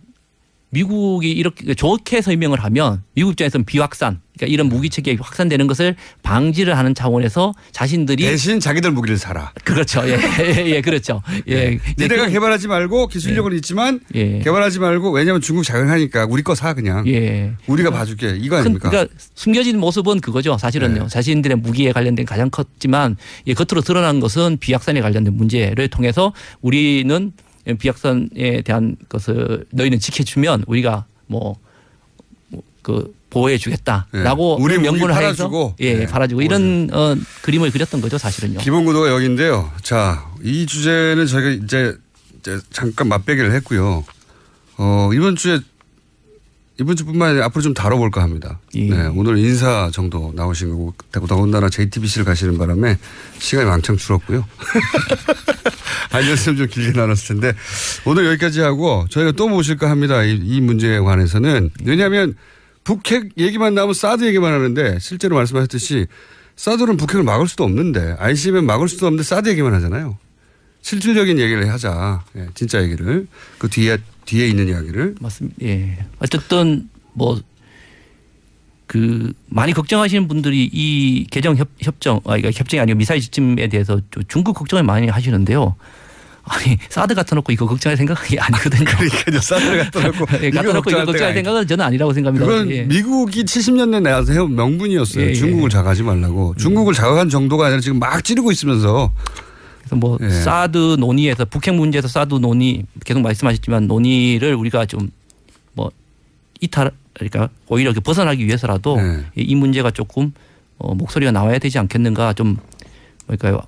미국이 이렇게 좋게 설명을 하면 미국 입장에서는 비확산, 그러니까 이런 무기 체계가 확산되는 것을 방지를 하는 차원에서 자신들이 대신 자기들 무기를 사라. 그렇죠. 예, 그렇죠. 예. 니네가 개발하지 말고 기술력은 있지만 개발하지 말고 왜냐하면 중국 자극하니까 우리 거 사 그냥. 예. 우리가 봐줄게 이거 아닙니까? 그러니까 숨겨진 모습은 그거죠. 사실은요. 자신들의 무기에 관련된 가장 컸지만 겉으로 드러난 것은 비확산에 관련된 문제를 통해서 우리는 비확산에 대한 것을 너희는 지켜주면 우리가 보호해 주겠다라고 우리 명분을 팔아주고 팔아주고 이런 그림을 그렸던 거죠, 사실은요. 기본 구도가 여기인데요. 자, 이 주제는 저희가 이제 잠깐 맛배기를 했고요. 이번 주뿐만 아니라 앞으로 좀 다뤄볼까 합니다. 예. 네, 오늘 인사 정도 나오신 거고 더군다나 JTBC를 가시는 바람에 시간이 왕창 줄었고요. 알려주면 좀 길게 나눴을 텐데 오늘 여기까지 하고 저희가 또 모실까 합니다. 이 문제에 관해서는. 왜냐하면 북핵 얘기만 나오면 사드 얘기만 하는데 실제로 말씀하셨듯이 사드는 북핵을 막을 수도 없는데 ICBM 막을 수도 없는데 사드 얘기만 하잖아요. 실질적인 얘기를 하자. 예, 진짜 얘기를. 그 뒤에 있는 이야기를. 맞습니다. 예. 어쨌든 많이 걱정하시는 분들이 이 개정 협정이 아니고 미사일 지침에 대해서 중국 걱정을 많이 하시는데요. 아니 사드 갖다 놓고 이거 걱정할 생각이 아니거든요. 그러니까요. 사드 갖다 놓고 이거 걱정할 생각은 저는 아니라고 생각합니다. 그건 미국이 70년대 내서 해온 명분이었어요. 중국을 자극하지 말라고. 중국을 자극한 정도가 아니라 지금 막 찌르고 있으면서. 그래서 사드 논의에서 북핵 문제에서 사드 논의 계속 말씀하셨지만 논의를 우리가 좀 그러니까 오히려 벗어나기 위해서라도 이 문제가 조금 목소리가 나와야 되지 않겠는가 좀 뭘까요?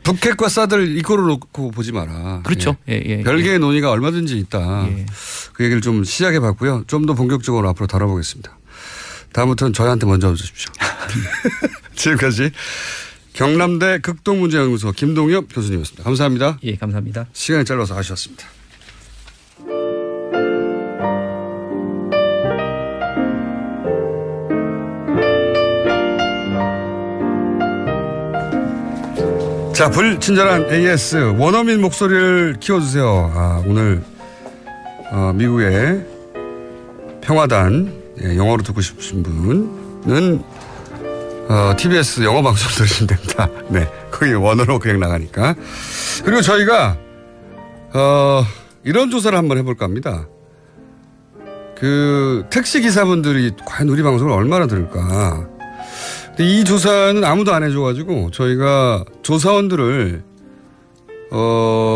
북핵과 사드를 이거로 놓고 보지 마라. 그렇죠. 별개의 논의가 얼마든지 있다. 그 얘기를 좀 시작해 봤고요. 좀 더 본격적으로 앞으로 다뤄보겠습니다. 다음부터는 저희한테 먼저 주십시오. 지금까지 경남대 극동문제연구소 김동엽 교수님이었습니다. 감사합니다. 예, 감사합니다. 시간이 짧아서 아쉬웠습니다. 자, 불친절한 AS 원어민 목소리를 키워주세요. 오늘 미국의 평화단 영어로 듣고 싶으신 분은 TBS 영어 방송 들으시면 됩니다. 네, 거기 원어로 그냥 나가니까. 그리고 저희가 이런 조사를 한번 해볼까 합니다. 택시 기사분들이 과연 우리 방송을 얼마나 들을까. 근데 이 조사는 아무도 안 해줘가지고 저희가 조사원들을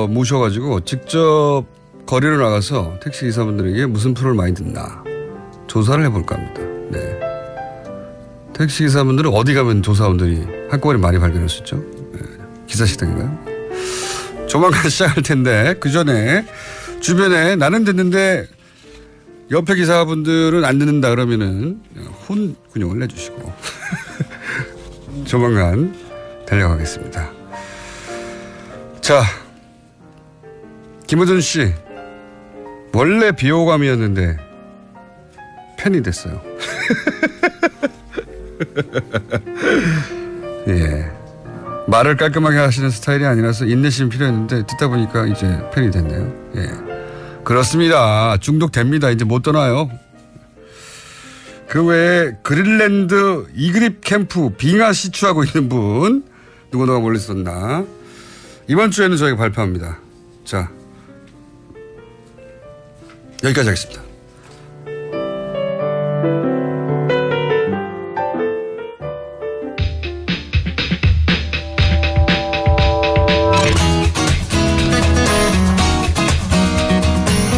모셔가지고 직접 거리로 나가서 택시 기사분들에게 무슨 프로를 많이 듣나 조사를 해볼까 합니다. 네. 택시 기사분들은 어디 가면 조사원들이 한꺼번에 많이 발견할 수 있죠? 네. 기사식당인가요? 조만간 시작할 텐데 그 전에 주변에 나는 듣는데 옆에 기사분들은 안 듣는다 그러면은 혼군용을 내주시고 조만간 달려가겠습니다. 자, 김호준 씨 원래 비호감이었는데 팬이 됐어요. 예, 말을 깔끔하게 하시는 스타일이 아니라서 인내심이 필요했는데 듣다 보니까 이제 팬이 됐네요. 예, 그렇습니다. 중독됩니다. 이제 못 떠나요. 그 외에 그린랜드 이그립 캠프 빙하 시추하고 있는 분 누가 멀리 있었나. 이번 주에는 저희가 발표합니다. 자, 여기까지 하겠습니다.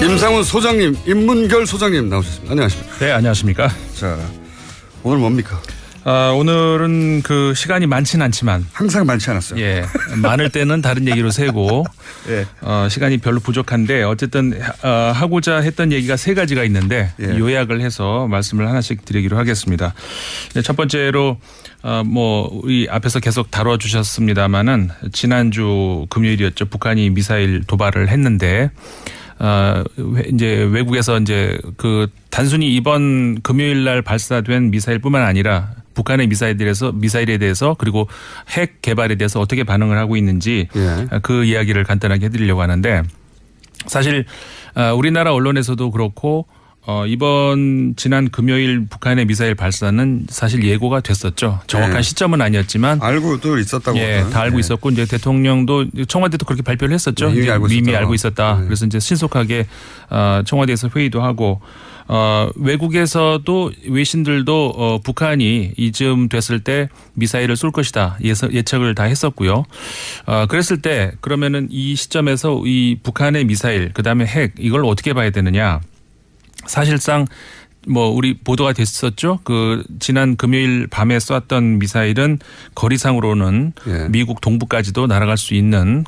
임상훈 소장님, 임문결 소장님 나오셨습니다. 안녕하십니까? 네, 안녕하십니까? 자, 오늘 뭡니까? 오늘은 그 시간이 많진 않지만 항상 많지 않았어요. 예, 많을 때는 다른 얘기로 세고 예. 시간이 별로 부족한데 어쨌든 하고자 했던 얘기가 세 가지가 있는데 예. 요약을 해서 말씀을 하나씩 드리기로 하겠습니다. 첫 번째로 우리 앞에서 계속 다뤄주셨습니다마는 지난주 금요일이었죠. 북한이 미사일 도발을 했는데. 이제 외국에서 이제 그 단순히 이번 금요일 날 발사된 미사일뿐만 아니라 북한의 미사일에 대해서 그리고 핵 개발에 대해서 어떻게 반응을 하고 있는지 그 이야기를 간단하게 해드리려고 하는데 사실 우리나라 언론에서도 그렇고 이번 지난 금요일 북한의 미사일 발사는 사실 예고가 됐었죠. 정확한 시점은 아니었지만 알고도 있었다고. 예, 다 알고 있었고 이제 대통령도 청와대도 그렇게 발표를 했었죠. 이미 알고 있었다. 그래서 이제 신속하게 청와대에서 회의도 하고 외국에서도 외신들도 북한이 이쯤 됐을 때 미사일을 쏠 것이다 예측을 다 했었고요. 그랬을 때 그러면은 이 시점에서 이 북한의 미사일 그다음에 핵 이걸 어떻게 봐야 되느냐. 사실상 우리 보도가 됐었죠. 그 지난 금요일 밤에 쐈던 미사일은 거리상으로는 미국 동부까지도 날아갈 수 있는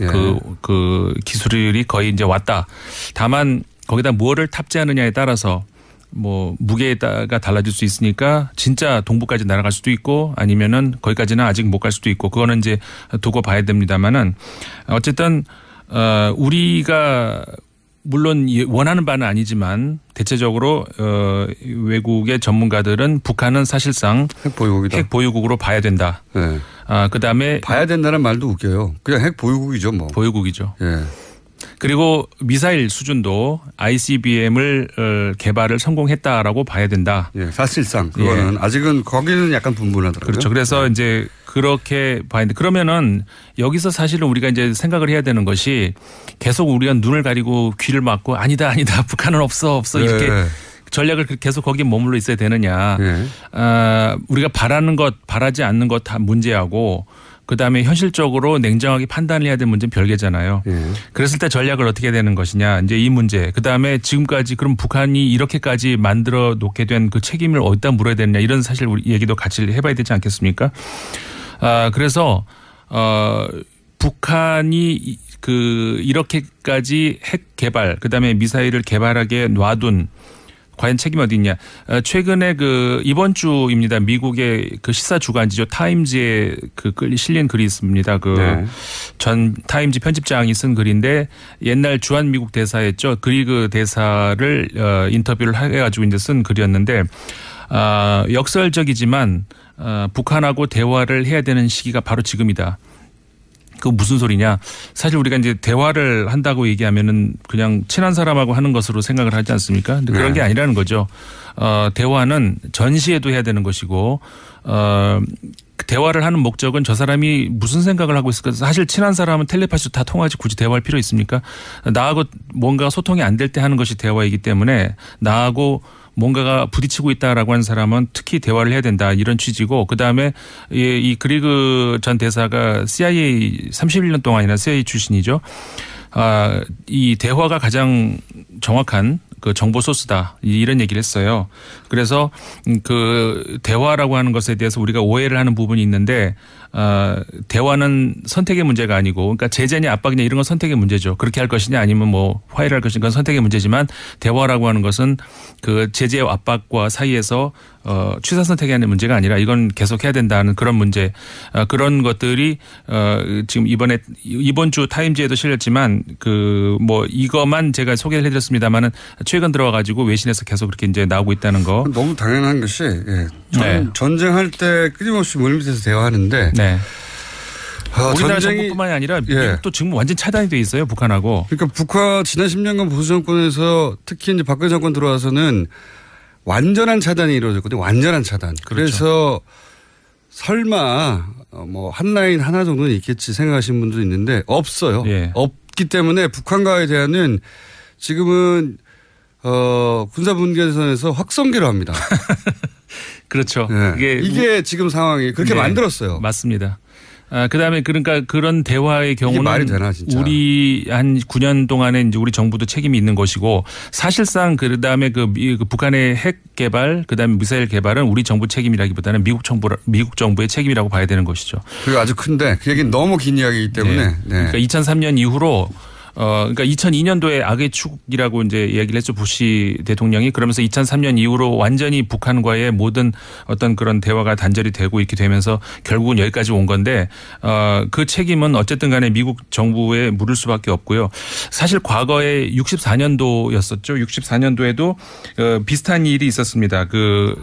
그 기술이 거의 이제 왔다. 다만 거기다 뭐를 탑재하느냐에 따라서 무게가 달라질 수 있으니까 진짜 동부까지 날아갈 수도 있고 아니면은 거기까지는 아직 못 갈 수도 있고 그거는 이제 두고 봐야 됩니다만은 어쨌든 우리가 물론 원하는 바는 아니지만 대체적으로 외국의 전문가들은 북한은 사실상 핵 보유국으로 봐야 된다. 네. 그다음에 봐야 된다는 말도 웃겨요. 그냥 핵 보유국이죠, 뭐. 보유국이죠. 예. 그리고 미사일 수준도 ICBM을 개발을 성공했다라고 봐야 된다. 예, 사실상 그거는 아직은 거기는 약간 분분하더라고요. 그렇죠. 그래서 이제 그렇게 봐야 되는데 그러면은 여기서 사실은 우리가 이제 생각을 해야 되는 것이 계속 우리가 눈을 가리고 귀를 막고 아니다 북한은 없어 이렇게 전략을 계속 거기에 머물러 있어야 되느냐. 우리가 바라는 것 바라지 않는 것 다 문제하고 그다음에 현실적으로 냉정하게 판단을 해야 될 문제는 별개잖아요. 그랬을 때 전략을 어떻게 해야 되는 것이냐. 이제 이 문제. 그다음에 지금까지 그럼 북한이 이렇게까지 만들어 놓게 된 그 책임을 어디다 물어야 되느냐. 이런 사실 우리 얘기도 같이 해봐야 되지 않겠습니까? 그래서 북한이 이렇게까지 핵 개발 그다음에 미사일을 개발하게 놔둔 과연 책임이 어디 있냐. 최근에 이번 주입니다. 미국의 시사 주간지죠. 타임즈에 실린 글이 있습니다. 전 타임즈 편집장이 쓴 글인데 옛날 주한 미국 대사였죠. 그리그 대사를 인터뷰를 해가지고 이제 쓴 글이었는데 역설적이지만 북한하고 대화를 해야 되는 시기가 바로 지금이다. 그 무슨 소리냐. 사실 우리가 이제 대화를 한다고 얘기하면은 그냥 친한 사람하고 하는 것으로 생각을 하지 않습니까? 근데 그런 게 아니라는 거죠. 대화는 전시에도 해야 되는 것이고, 대화를 하는 목적은 저 사람이 무슨 생각을 하고 있을까. 사실 친한 사람은 텔레파시로 다 통하지 굳이 대화할 필요 있습니까? 나하고 뭔가 소통이 안 될 때 하는 것이 대화이기 때문에 나하고 뭔가가 부딪히고 있다라고 하는 사람은 특히 대화를 해야 된다 이런 취지고 그다음에 이 그리그 전 대사가 CIA 31년 동안이나 CIA 출신이죠. 이 대화가 가장 정확한 그 정보 소스다 이런 얘기를 했어요. 그래서 그 대화라고 하는 것에 대해서 우리가 오해를 하는 부분이 있는데 대화는 선택의 문제가 아니고 그러니까 제재냐 압박이냐 이런 건 선택의 문제죠. 그렇게 할 것이냐 아니면 화해를 할 것이냐 그건 선택의 문제지만 대화라고 하는 것은 그 제재와 압박과 사이에서 취사 선택이 하는 문제가 아니라 이건 계속 해야 된다는 그런 문제 그런 것들이 지금 이번 주 타임즈에도 실렸지만 이것만 제가 소개를 해드렸습니다만은 최근 들어와 가지고 외신에서 계속 그렇게 이제 나오고 있다는 거. 너무 당연한 것이 전쟁할 때 끊임없이 물밑에서 대화하는데. 네. 우리나라 정부뿐만이 아니라 미국도 지금 완전 차단이 돼 있어요 북한하고. 그러니까 북한 지난 10년간 보수 정권에서 특히 이제 박근혜 정권 들어와서는 완전한 차단이 이루어졌거든요. 완전한 차단. 그래서 설마 뭐 한 라인 하나 정도는 있겠지 생각하시는 분도 있는데 없어요. 예. 없기 때문에 북한과에 대한은 지금은 군사분계선에서 확성기로 합니다. 그렇죠. 네. 이게 지금 상황이 그렇게 만들었어요. 맞습니다. 그다음에 그러니까 그런 대화의 경우는 말이 되나, 진짜. 우리 한 9년 동안에 이제 우리 정부도 책임이 있는 것이고 사실상 그다음에 그 북한의 핵 개발 그다음에 미사일 개발은 우리 정부 책임이라기보다는 미국 정부의 책임이라고 봐야 되는 것이죠. 그게 아주 큰데 그 얘기는 너무 긴 이야기이기 때문에. 네. 그러니까 2003년 이후로 그러니까 2002년도에 악의 축이라고 이제 이야기를 했죠. 부시 대통령이. 그러면서 2003년 이후로 완전히 북한과의 모든 어떤 그런 대화가 단절이 되고 이렇게 되면서 결국은 여기까지 온 건데 그 책임은 어쨌든 간에 미국 정부에 물을 수밖에 없고요. 사실 과거에 64년도였었죠. 64년도에도 비슷한 일이 있었습니다.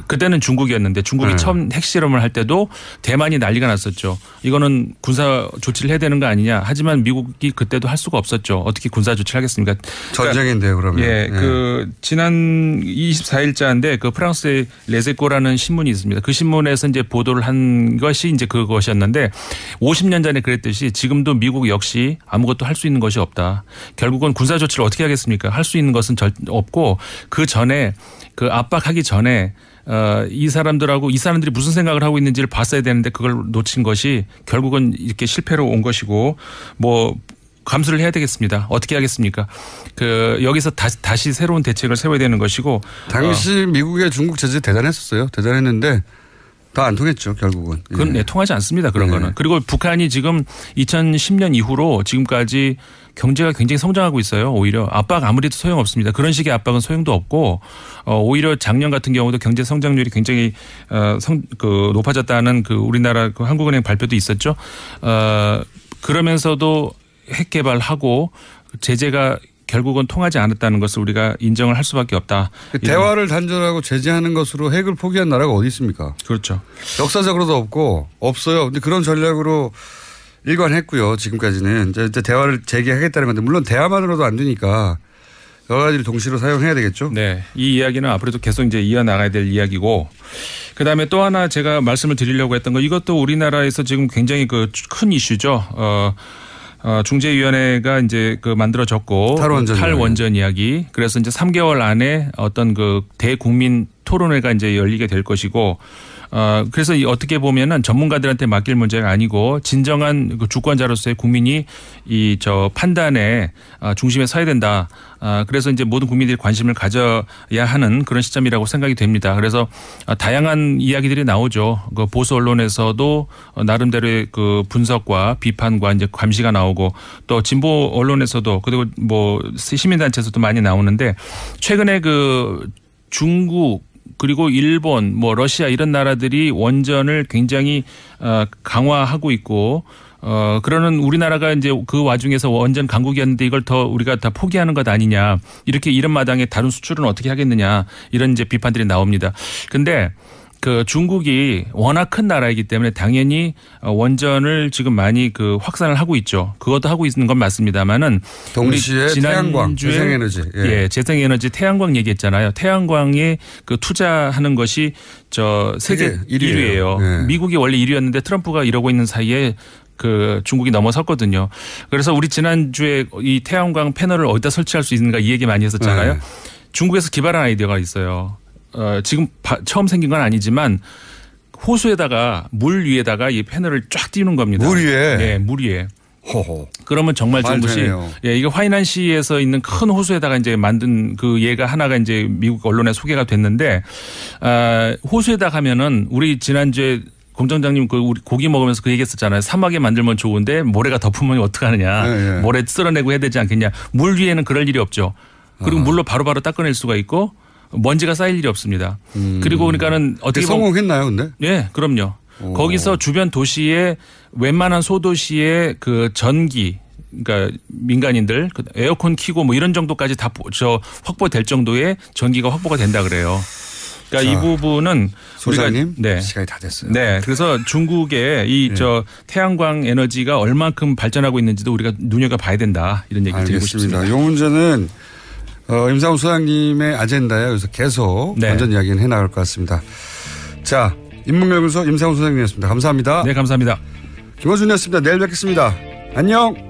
그때는 중국이었는데 중국이 처음 핵실험을 할 때도 대만이 난리가 났었죠. 이거는 군사 조치를 해야 되는 거 아니냐. 하지만 미국이 그때도 할 수가 없었죠. 어떻게 군사 조치를 하겠습니까? 전쟁인데요, 그러면. 예, 지난 24일자인데 그 프랑스의 레제코라는 신문이 있습니다. 그 신문에서 이제 보도를 한 것이 이제 그것이었는데 50년 전에 그랬듯이 지금도 미국 역시 아무것도 할 수 있는 것이 없다. 결국은 군사 조치를 어떻게 하겠습니까? 할 수 있는 것은 없고 그 전에 그 압박하기 전에 이 사람들이 무슨 생각을 하고 있는지를 봤어야 되는데 그걸 놓친 것이 결국은 이렇게 실패로 온 것이고 뭐 감수를 해야 되겠습니다. 어떻게 하겠습니까? 여기서 다시 새로운 대책을 세워야 되는 것이고. 당시 미국의 중국 제재 대단했었어요. 대단했는데 다 안 통했죠, 결국은. 그건 통하지 않습니다. 그런 거는. 그리고 북한이 지금 2010년 이후로 지금까지 경제가 굉장히 성장하고 있어요. 오히려 압박 아무리 소용없습니다. 그런 식의 압박은 소용도 없고 오히려 작년 같은 경우도 경제 성장률이 굉장히 높아졌다는 우리나라 한국은행 발표도 있었죠. 그러면서도 핵 개발하고 제재가 결국은 통하지 않았다는 것을 우리가 인정을 할 수밖에 없다. 대화를 단절하고 제재하는 것으로 핵을 포기한 나라가 어디 있습니까? 그렇죠. 역사적으로도 없어요. 근데 그런 전략으로 일관했고요. 지금까지는 이제 대화를 재개하겠다는 건데 물론 대화만으로도 안 되니까 여러 가지를 동시로 사용해야 되겠죠. 네, 이 이야기는 앞으로도 계속 이제 이어나가야 될 이야기고. 그다음에 또 하나 제가 말씀을 드리려고 했던 거 이것도 우리나라에서 지금 굉장히 큰 이슈죠. 중재위원회가 이제 만들어졌고 탈원전 이야기. 그래서 이제 3개월 안에 어떤 대국민 토론회가 이제 열리게 될 것이고 그래서 어떻게 보면은 전문가들한테 맡길 문제가 아니고 진정한 주권자로서의 국민이 판단에 중심에 서야 된다. 그래서 이제 모든 국민들이 관심을 가져야 하는 그런 시점이라고 생각이 됩니다. 그래서 다양한 이야기들이 나오죠. 보수 언론에서도 나름대로의 분석과 비판과 이제 감시가 나오고 또 진보 언론에서도 그리고 뭐 시민단체에서도 많이 나오는데 최근에 중국 그리고 일본, 러시아 이런 나라들이 원전을 굉장히 강화하고 있고 그러는 우리나라가 이제 그 와중에서 원전 강국이었는데 이걸 우리가 다 포기하는 것 아니냐. 이렇게 이런 마당에 다른 수출은 어떻게 하겠느냐. 이런 이제 비판들이 나옵니다. 근데 중국이 워낙 큰 나라이기 때문에 당연히 원전을 지금 많이 확산을 하고 있죠. 그것도 하고 있는 건 맞습니다만은 동시에 태양광, 재생에너지. 예, 재생에너지 태양광 얘기했잖아요. 태양광에 투자하는 것이 세계 1위예요. 네. 미국이 원래 1위였는데 트럼프가 이러고 있는 사이에 중국이 넘어섰거든요. 그래서 우리 지난주에 이 태양광 패널을 어디다 설치할 수 있는가 이 얘기 많이 했었잖아요. 네. 중국에서 기발한 아이디어가 있어요. 지금 처음 생긴 건 아니지만 호수에다가 물 위에다가 이 패널을 쫙 띄우는 겁니다. 물 위에? 네, 물 위에. 그러면 정말 좋은 것이 이게 화이난시에서 있는 큰 호수에다가 이제 만든 예가 하나가 이제 미국 언론에 소개가 됐는데 호수에다 가면은 우리 지난주에 공장장님 우리 고기 먹으면서 그 얘기했었잖아요. 사막에 만들면 좋은데 모래가 덮으면 어떡하느냐. 네. 모래 쓸어내고 해야 되지 않겠냐. 물 위에는 그럴 일이 없죠. 그리고 물로 바로바로 닦아낼 수가 있고 먼지가 쌓일 일이 없습니다. 그리고 그러니까는 어떻게 성공했나요, 근데? 네, 그럼요. 거기서 주변 도시의 웬만한 소도시의 전기, 그러니까 민간인들 에어컨 켜고 뭐 이런 정도까지 다 확보될 정도의 전기가 확보가 된다 그래요. 그러니까 이 부분은 소장님, 네, 시간이 다 됐어요. 네, 그래서 중국의 태양광 에너지가 얼만큼 발전하고 있는지도 우리가 눈여겨봐야 된다 이런 얘기 드리고 싶습니다. 이 문제는 임상훈 소장님의 아젠다예요. 그래서 계속 완전 이야기는 해나갈 것 같습니다. 자, 인문연구소 임상훈 소장님이었습니다. 감사합니다. 네, 감사합니다. 김어준이었습니다. 내일 뵙겠습니다. 안녕.